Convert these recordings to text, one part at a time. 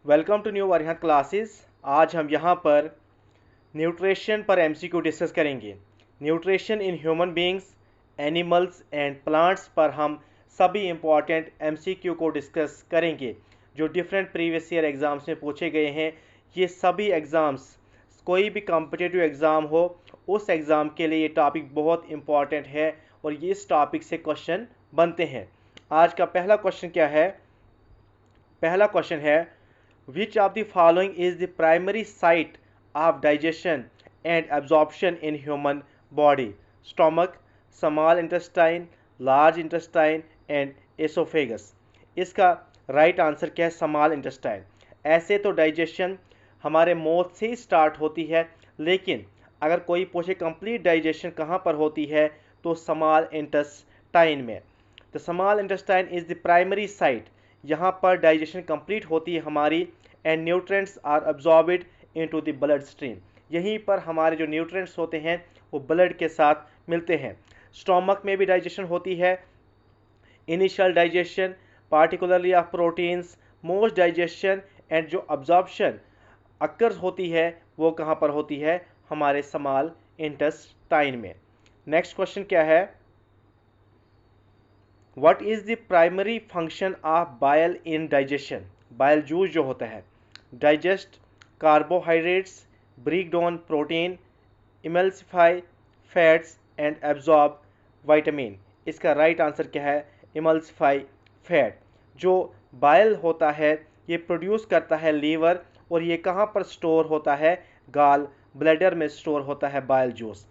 Welcome to new Varihant classes. आज हम यहाँ पर न्यूट्रिशन पर एमसीक्यू डिस्कस करेंगे। Nutrition in human beings, animals and plants पर हम सभी इम्पॉर्टेंट एमसीक्यू को डिस्कस करेंगे जो डिफरेंट प्रीवियस ईयर एग्ज़ाम्स में पूछे गए हैं। ये सभी एग्ज़ाम्स, कोई भी कॉम्पिटिटिव एग्ज़ाम हो, उस एग्ज़ाम के लिए ये टॉपिक बहुत इम्पॉर्टेंट है और ये इस टॉपिक से क्वेश्चन बनते हैं। आज का पहला क्वेश्चन क्या है? पहला क्वेश्चन है, which of the following is the primary site of digestion and absorption in human body? Stomach, small intestine, large intestine and esophagus. इसका राइट आंसर क्या है? Small intestine. ऐसे तो डाइजेशन हमारे माउथ से ही स्टार्ट होती है, लेकिन अगर कोई पूछे कंप्लीट डाइजेशन कहाँ पर होती है तो स्मॉल इंटेस्टाइन में। The small intestine is the primary site, यहाँ पर डाइजेशन कंप्लीट होती है हमारी। And nutrients are absorbed into the blood stream, यहीं पर हमारे जो न्यूट्रिएंट्स होते हैं वो ब्लड के साथ मिलते हैं। स्टोमक में भी डाइजेशन होती है, initial digestion particularly of proteins, most digestion and जो अब्जॉर्प्शन अक्कर होती है वो कहाँ पर होती है? हमारे स्मॉल इंटेस्टाइन में। नेक्स्ट क्वेश्चन क्या है? What is the primary function of bile in digestion? Bile juice जो होता है, digest carbohydrates, break down protein, emulsify fats and absorb vitamin. इसका राइट आंसर क्या है? Emulsify fat. जो बाइल होता है ये प्रोड्यूस करता है लीवर, और ये कहाँ पर स्टोर होता है? गाल ब्लैडर में स्टोर होता है bile juice.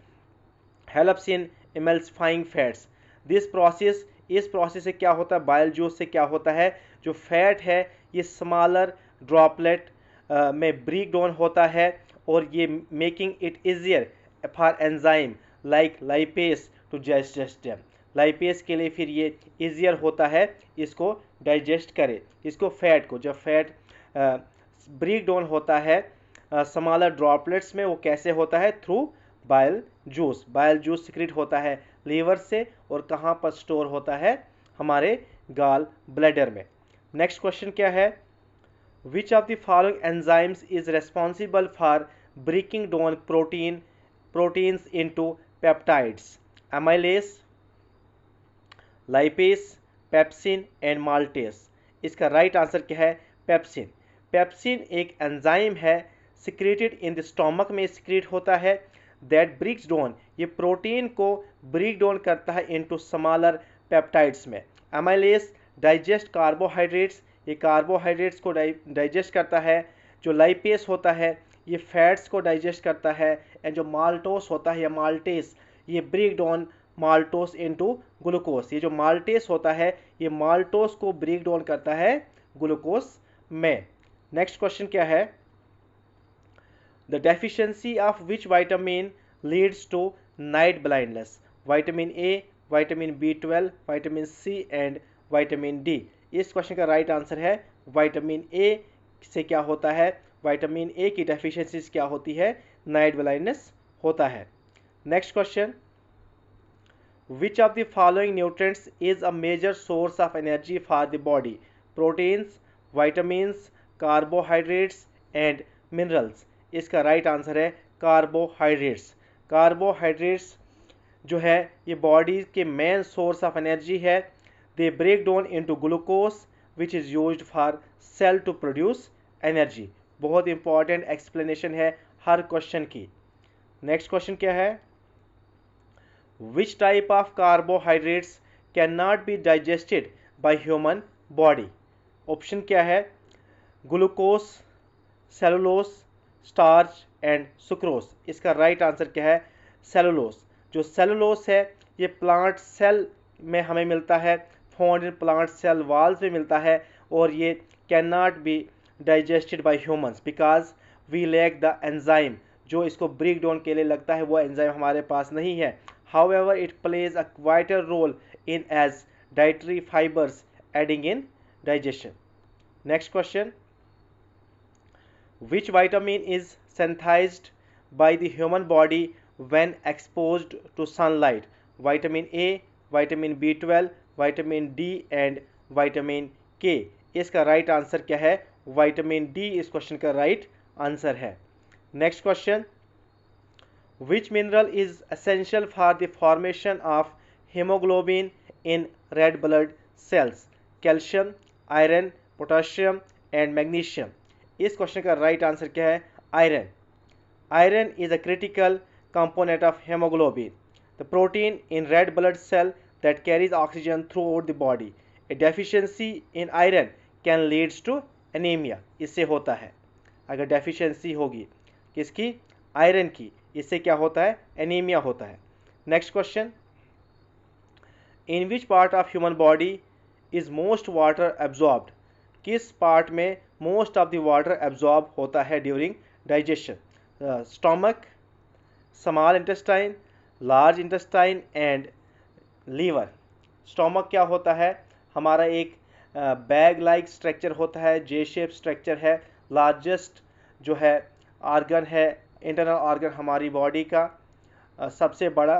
Helps in emulsifying fats. This process, इस प्रोसेस से क्या होता है? बाइल जूस से क्या होता है? जो फैट है ये स्मॉलर ड्रॉपलेट में ब्रेक डाउन होता है, और ये making it easier for enzyme like lipase to digest them. Lipase के लिए फिर ये इजियर होता है इसको डाइजेस्ट करे, इसको फैट को। जब फैट ब्रेक डाउन होता है स्मॉलर ड्रॉपलेट्स में, वो कैसे होता है? Through bile juice. Bile juice secrete होता है लीवर से, और कहाँ पर स्टोर होता है? हमारे गाल ब्लैडर में। नेक्स्ट क्वेश्चन क्या है? Which of the following enzymes is responsible for breaking down proteins into peptides? Amylase, lipase, pepsin and maltase. इसका राइट आंसर क्या है? पेप्सिन। पेप्सिन एक एंजाइम है, सिक्रेटेड इन द स्टोमक में secrete होता है, दैट ब्रेक्स डाउन, ये protein को ब्रेक डाउन करता है इनटू स्मॉलर पेप्टाइड्स में। एमाइलेस डाइजेस्ट कार्बोहाइड्रेट्स, ये कार्बोहाइड्रेट्स को डाइजेस्ट करता है। जो लाइपेस होता है ये फैट्स को डाइजेस्ट करता है। एंड जो माल्टोस होता है या माल्टेस, ये break down maltose into glucose. ये जो माल्टेस होता है ये माल्टोस को ब्रेक डाउन करता है ग्लूकोस में। नेक्स्ट क्वेश्चन क्या है? The deficiency of which vitamin leads to night blindness? Vitamin A, vitamin B12, vitamin C and vitamin D. इस क्वेश्चन का राइट आंसर है विटामिन ए से क्या होता है? विटामिन ए की डेफिशिएंसी क्या होती है? नाइट ब्लाइंडनेस होता है। Next question, which of the following nutrients is a major source of energy for the body? Proteins, vitamins, carbohydrates and minerals। इसका राइट आंसर है कार्बोहाइड्रेट्स। कार्बोहाइड्रेट्स जो है ये बॉडी के मेन सोर्स ऑफ एनर्जी है। They break down into glucose which is used for cell to produce energy. बहुत important explanation है हर क्वेश्चन की। नेक्स्ट क्वेश्चन क्या है? Which type of carbohydrates cannot be digested by human body? Option क्या है? Glucose, cellulose, starch and sucrose. इसका right answer क्या है? सेलुलोस। जो सेलुलोस है ये प्लांट सेल में हमें मिलता है, found in plant cell walls में मिलता है, और ये can not be digested by humans because we lack the enzyme. जो इसको ब्रेक डाउन के लिए लगता है वो एंजाइम हमारे पास नहीं है। However, it plays a vital role in as dietary fibers aiding in digestion. Next question, which vitamin is synthesized by the human body when exposed to sunlight? Vitamin A, vitamin B12, vitamin D and vitamin K। इसका right answer क्या है? Vitamin D इस question का right answer है। Next question, which mineral is essential for the formation of hemoglobin in red blood cells? Calcium, iron, potassium and magnesium. इस question का right answer क्या है? Iron. Iron is a critical component of hemoglobin, the protein in red blood cell that carries oxygen throughout the body. A deficiency in iron can lead to anemia. इससे होता है, अगर deficiency होगी किसकी? Iron की, इससे क्या होता है? एनीमिया होता है। Next question, in which part of human body is most water absorbed? किस पार्ट में most of the water absorb होता है during digestion? Stomach, small intestine, large intestine and liver. Stomach क्या होता है? हमारा एक बैग लाइक स्ट्रक्चर होता है, जे शेप स्ट्रक्चर है, लार्जेस्ट जो है ऑर्गन है, इंटरनल ऑर्गन हमारी बॉडी का सबसे बड़ा।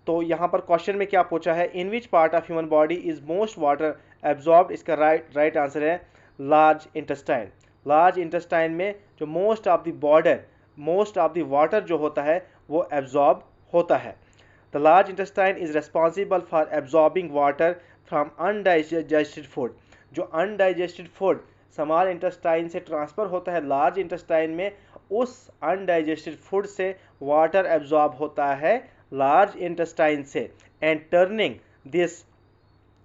तो यहाँ पर क्वेश्चन में क्या पूछा है? In which part of human body is most water absorbed? इसका राइट आंसर है लार्ज इंटेस्टाइन। लार्ज इंटेस्टाइन में जो मोस्ट ऑफ द वाटर जो होता है वो एब्जॉर्ब होता है। The large intestine is responsible for absorbing water from undigested food. जो अनडाइजेस्टेड फूड स्मॉल इंटेस्टाइन से ट्रांसफ़र होता है लार्ज इंटेस्टाइन में, उस अनडाइजेस्टेड फूड से वाटर एब्जॉर्ब होता है लार्ज इंटेस्टाइन से, and turning this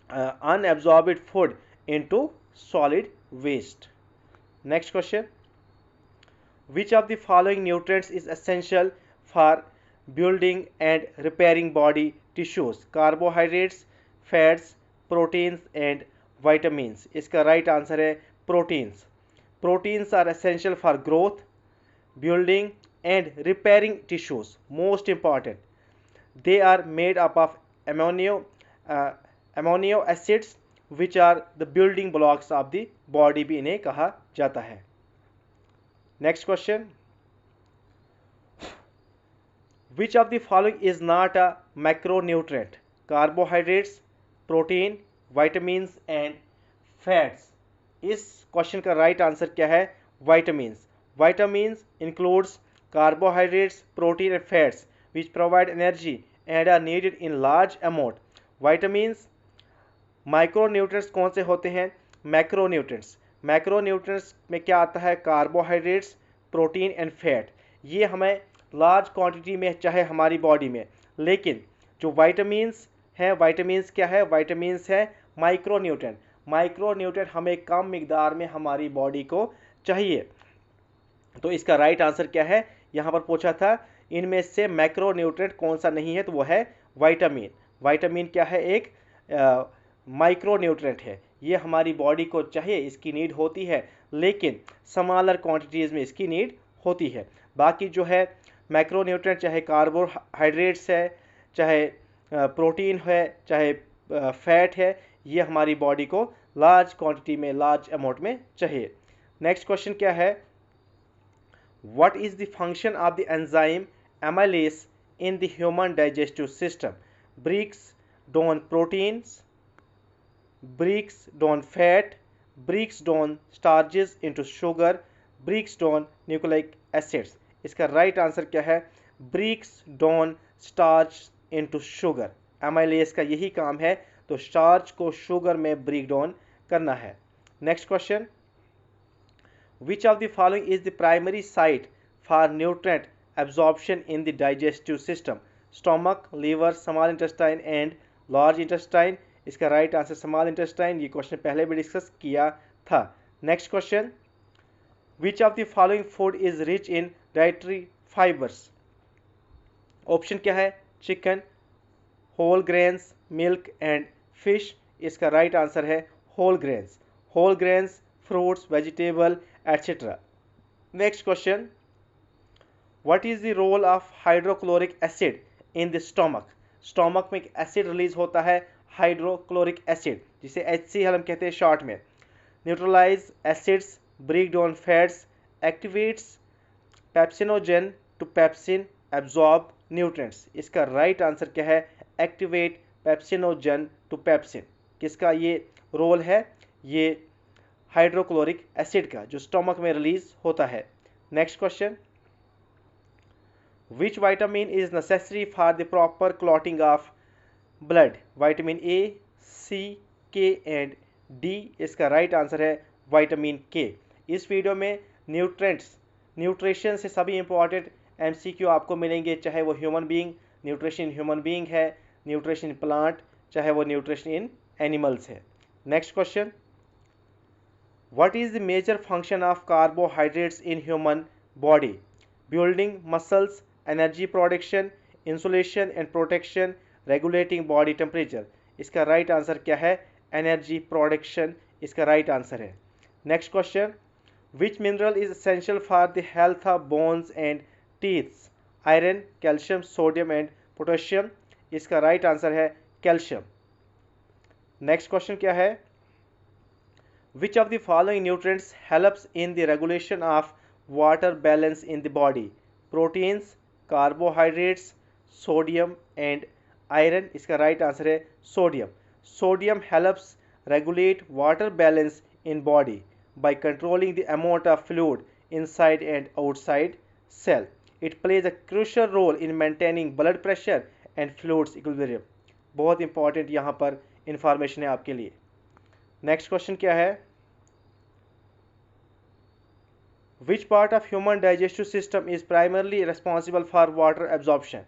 unabsorbed food into solid waste. Next question, which of the following nutrients is essential for building and repairing body tissues? Carbohydrates, fats, proteins and vitamins. इसका right answer है proteins. Proteins are essential for growth, building and repairing tissues. Most important, they are made up of amino acids which are the building blocks of the body भी इन्हें कहा जाता है। Next question, which of the following is not a macronutrient? Carbohydrates, protein, vitamins and fats. इस question का right answer क्या है? vitamins. Vitamins includes carbohydrates, protein and fats which provide energy and are needed in large amount. Vitamins, micronutrients कौन से होते हैं? Macronutrients. Macronutrients में क्या आता है? Carbohydrates, protein and fat. ये हमें लार्ज क्वांटिटी में चाहे हमारी बॉडी में, लेकिन जो विटामिन्स हैं, विटामिन्स क्या है? विटामिन्स है माइक्रोन्यूट्रिएंट। माइक्रोन्यूट्रिएंट हमें कम मिकदार में हमारी बॉडी को चाहिए। तो इसका राइट आंसर क्या है? यहाँ पर पूछा था इनमें से मैक्रोन्यूट्रिएंट कौन सा नहीं है, तो वो है विटामिन। विटामिन क्या है? एक माइक्रोन्यूट्रिएंट है, ये हमारी बॉडी को चाहिए, इसकी नीड होती है, लेकिन स्मॉलर क्वांटिटीज़ में इसकी नीड होती है। बाकी जो है मैक्रोन्यूट्रिएंट, चाहे कार्बोहाइड्रेट्स है, चाहे प्रोटीन है, चाहे फैट है, ये हमारी बॉडी को लार्ज क्वांटिटी में, लार्ज अमाउंट में चाहिए। नेक्स्ट क्वेश्चन क्या है? What is the function of the enzyme amylase in the human digestive system? Breaks down proteins, breaks down fat, breaks down starches into sugar, breaks down nucleic acids. इसका right answer क्या है? breaks down starch into sugar. Amylase का यही काम है, तो starch को sugar में ब्रेक डाउन करना है। Next question, which of the following is the primary site for nutrient absorption in the digestive system? Stomach, liver, small intestine and large intestine. इसका राइट आंसर स्मॉल इंटेस्टाइन। ये question पहले भी discuss किया था। Next question, which of the following food is rich in dietary fibres? Option क्या है? Chicken, whole grains, milk and fish. इसका right answer है whole grains. Whole grains, fruits, vegetable etcetera. Next question, what is the role of hydrochloric acid in the stomach? Stomach में एक acid release होता है, hydrochloric acid, जिसे HCl हम कहते हैं शॉर्ट में। Neutralise acids, break down fats, activates pepsinogen to pepsin, absorb nutrients. इसका राइट आंसर क्या है? Activate pepsinogen to pepsin. किसका ये रोल है? ये हाइड्रोक्लोरिक एसिड का, जो स्टोमक में रिलीज होता है। Next question, which vitamin is necessary for the proper clotting of blood? Vitamin A, C, K and D. इसका राइट आंसर है विटामिन के। इस वीडियो में न्यूट्रिशन से सभी इंपॉर्टेंट एमसीक्यू आपको मिलेंगे, चाहे वो human being, nutrition in human being है, न्यूट्रिशन इन प्लांट, चाहे वो न्यूट्रिशन इन एनिमल्स है। Next question, what is the major function of carbohydrates in human body? Building muscles, energy production, insulation and protection, regulating body temperature. इसका right answer क्या है? Energy production इसका right answer है। Next question, which mineral is essential for the health of bones and teeths? Iron, calcium, sodium and potassium. इसका right answer है calcium. Next question क्या है? Which of the following nutrients helps in the regulation of water balance in the body? Proteins, carbohydrates, sodium and iron. इसका right answer है sodium. Sodium helps regulate water balance in body by controlling the amount of fluid inside and outside cell. It plays a crucial role in maintaining blood pressure and fluids equilibrium. बहुत important यहाँ पर information है आपके लिए। Next question क्या है? Which part of human digestive system is primarily responsible for water absorption?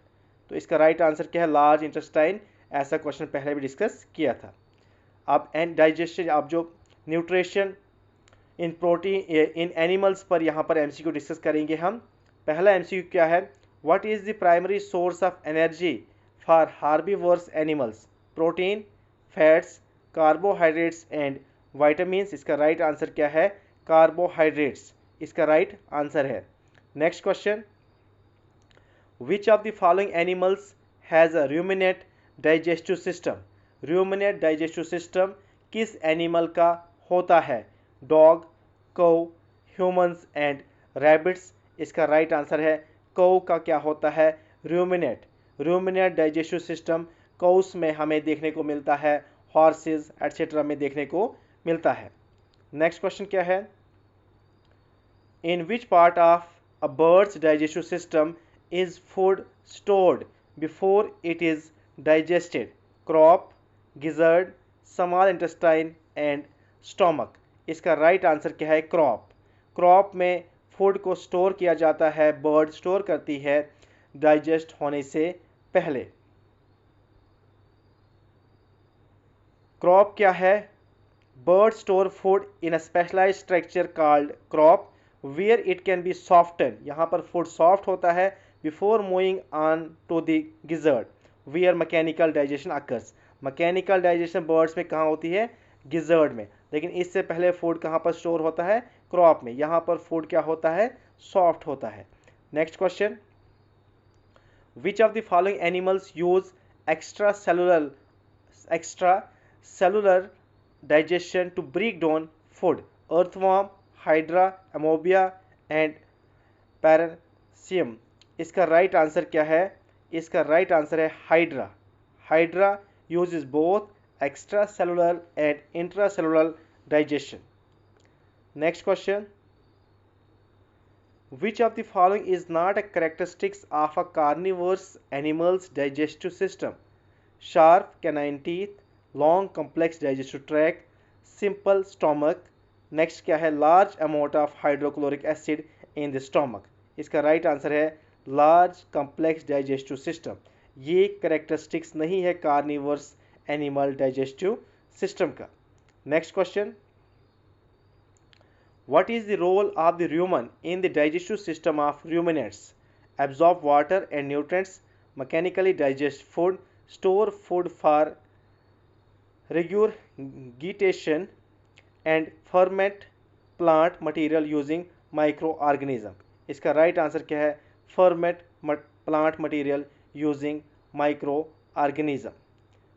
तो इसका राइट आंसर क्या है? Large intestine. ऐसा क्वेश्चन पहले भी डिस्कस किया था। अब डाइजेशन, आप जो nutrition in protein in animals पर यहाँ पर एमसीक्यू डिस्कस करेंगे हम। पहला एमसीक्यू क्या है? What is the primary source of energy for herbivores animals? Protein, fats, carbohydrates and vitamins. इसका राइट आंसर क्या है? कार्बोहाइड्रेट्स इसका राइट आंसर है। Next question, which of the following animals has a ruminate digestive system? Ruminate digestive system किस animal का होता है? Dog, कौ, ह्यूमंस एंड रैबिट्स। इसका राइट आंसर है कौ का क्या होता है? रूमिनेट। रूमिनेट डाइजेस्टिव सिस्टम कौस में हमें देखने को मिलता है, हॉर्सेस एटसेट्रा में देखने को मिलता है। नेक्स्ट क्वेश्चन क्या है? In which part of a bird's digestive system is food stored before it is digested? Crop, gizzard, small intestine and stomach. इसका राइट आंसर क्या है? क्रॉप। क्रॉप में फूड को स्टोर किया जाता है, बर्ड स्टोर करती है डाइजेस्ट होने से पहले। क्रॉप क्या है? Bird store food in a specialised structure called crop where it can be soften. यहाँ पर फूड सॉफ्ट होता है before moving on to the gizzard where mechanical digestion occurs. Mechanical digestion birds में कहाँ होती है? गिजर्ड में। लेकिन इससे पहले फूड कहाँ पर स्टोर होता है? क्रॉप में। यहाँ पर फूड क्या होता है? सॉफ्ट होता है। Next question, which of the following animals use extra cellular digestion to break down food? Earthworm, hydra, amoeba and paramecium. इसका राइट आंसर क्या है? इसका राइट आंसर है hydra. Hydra uses both extracellular and intracellular digestion. Next question, which of the following is not a characteristics of a carnivorous animal's digestive system? Sharp canine teeth, long complex digestive tract, simple stomach. Next क्या है? large amount of hydrochloric acid in the stomach. इसका right answer है large complex digestive system. ये characteristics नहीं है carnivores animal digestive system का। Next question, what is the role of the rumen in the digestive system of ruminants? Absorb water and nutrients, mechanically digest food, store food for regurgitation and ferment plant material using microorganism. इसका right answer क्या है? Ferment plant material using microorganism.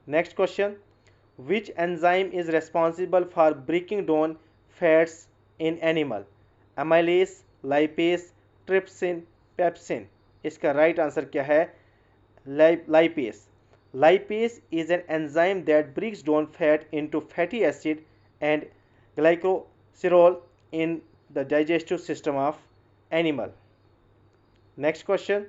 Next question, which enzyme is responsible for breaking down fats in animal? Amylase, lipase, trypsin, pepsin. इसका right answer क्या है? lipase. Lipase is an enzyme that breaks down fat into fatty acid and role in the digestive system of animal. Next question.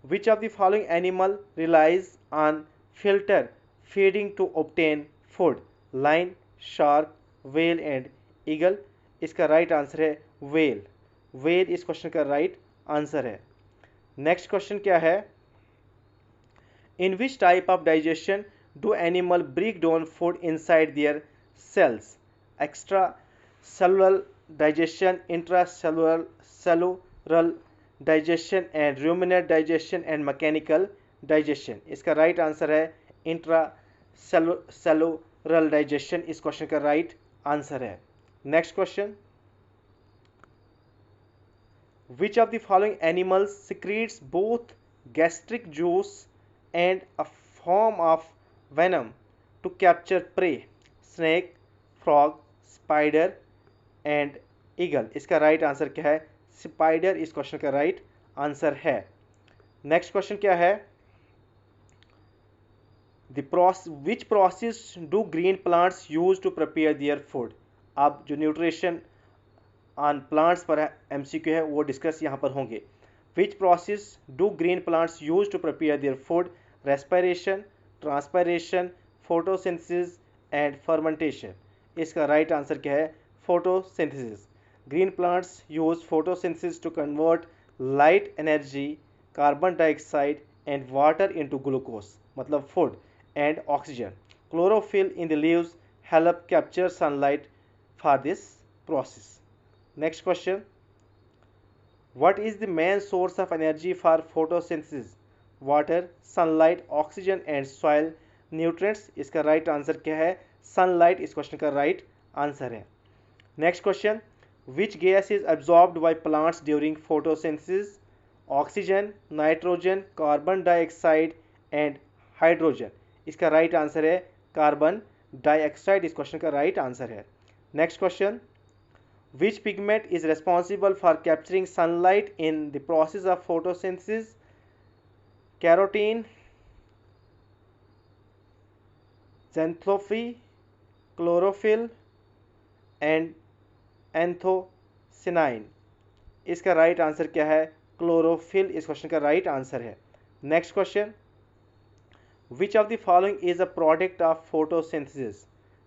Which of the following animal relies on filter feeding to obtain food? Lion, shark, whale and eagle. इसका right answer है whale. whale इस question का right answer है. Next question क्या है? In which type of digestion do animal break down food inside their cells? Extracellular digestion, intracellular cellular digestion and ruminant digestion and mechanical digestion. इसका right answer है intracellular digestion. इस question का right answer है. Next question. Which of the following animals secretes both gastric juice and a form of venom to capture prey? Snake, frog, spider and eagle. इसका right answer क्या है? Spider इस question का right answer है. Next question क्या है? Which process do green plants use to prepare their food? अब जो न्यूट्रिशन ऑन प्लांट्स पर एमसीक्यू है वो डिस्कस यहाँ पर होंगे. Which process do green plants use to prepare their food? Respiration, transpiration, photosynthesis and fermentation. इसका राइट आंसर क्या है? Photosynthesis. Green plants use photosynthesis to convert light energy, carbon dioxide and water into glucose, मतलब food and oxygen. Chlorophyll in the leaves help capture sunlight for this process. Next question. What is the main source of energy for photosynthesis? Water, sunlight, oxygen and soil nutrients. इसका right answer क्या है? Sunlight इस question का right answer है. Next question. Which gas is absorbed by plants during photosynthesis? Oxygen, nitrogen, carbon dioxide and hydrogen. इसका right answer है carbon dioxide. इस question का राइट आंसर है. Next question. Which pigment is responsible for capturing sunlight in the process of photosynthesis? Carotene, xanthophyll, chlorophyll and anthocyanin. इसका right answer क्या है? Chlorophyll इस question का राइट आंसर है. Next question. Which of the following is a product of photosynthesis?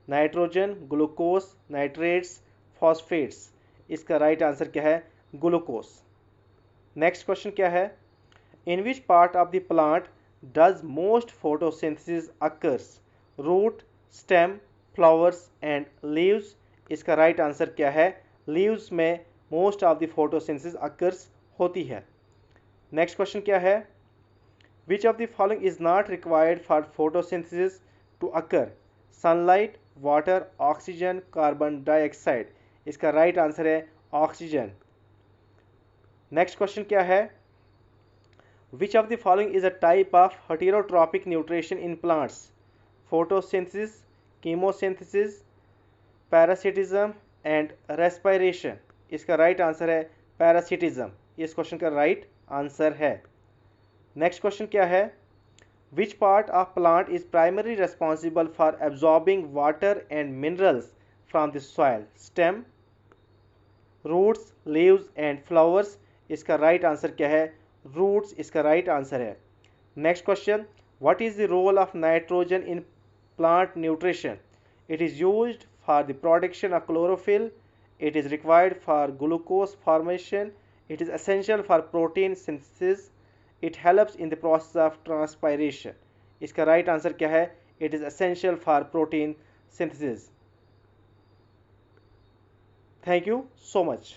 Nitrogen, glucose, nitrates, phosphates. इसका right answer क्या है? Glucose. Next question क्या है? In which part of the plant does most photosynthesis occurs? Root, stem, flowers and leaves. इसका right answer क्या है? Leaves में most of the photosynthesis occurs होती है. नेक्स्ट क्वेश्चन क्या है? Which of the following is not required for photosynthesis to occur? Sunlight, water, oxygen, carbon dioxide. इसका right answer है ऑक्सीजन. नेक्स्ट क्वेश्चन क्या है? Which of the following is a type of heterotrophic nutrition in plants? Photosynthesis, chemosynthesis, parasitism and respiration. इसका right answer है parasitism. इस question का right answer है. Next question क्या है? Which part of plant is primary responsible for absorbing water and minerals from the soil? Stem, roots, leaves and flowers. इसका right answer क्या है? रूट्स इसका राइट आंसर है. Next question. What is the role of nitrogen in plant nutrition? It is used for the production of chlorophyll. It is required for glucose formation. It is essential for protein synthesis. It helps in the process of transpiration. इसका right answer क्या है? It is essential for protein synthesis. Thank you so much.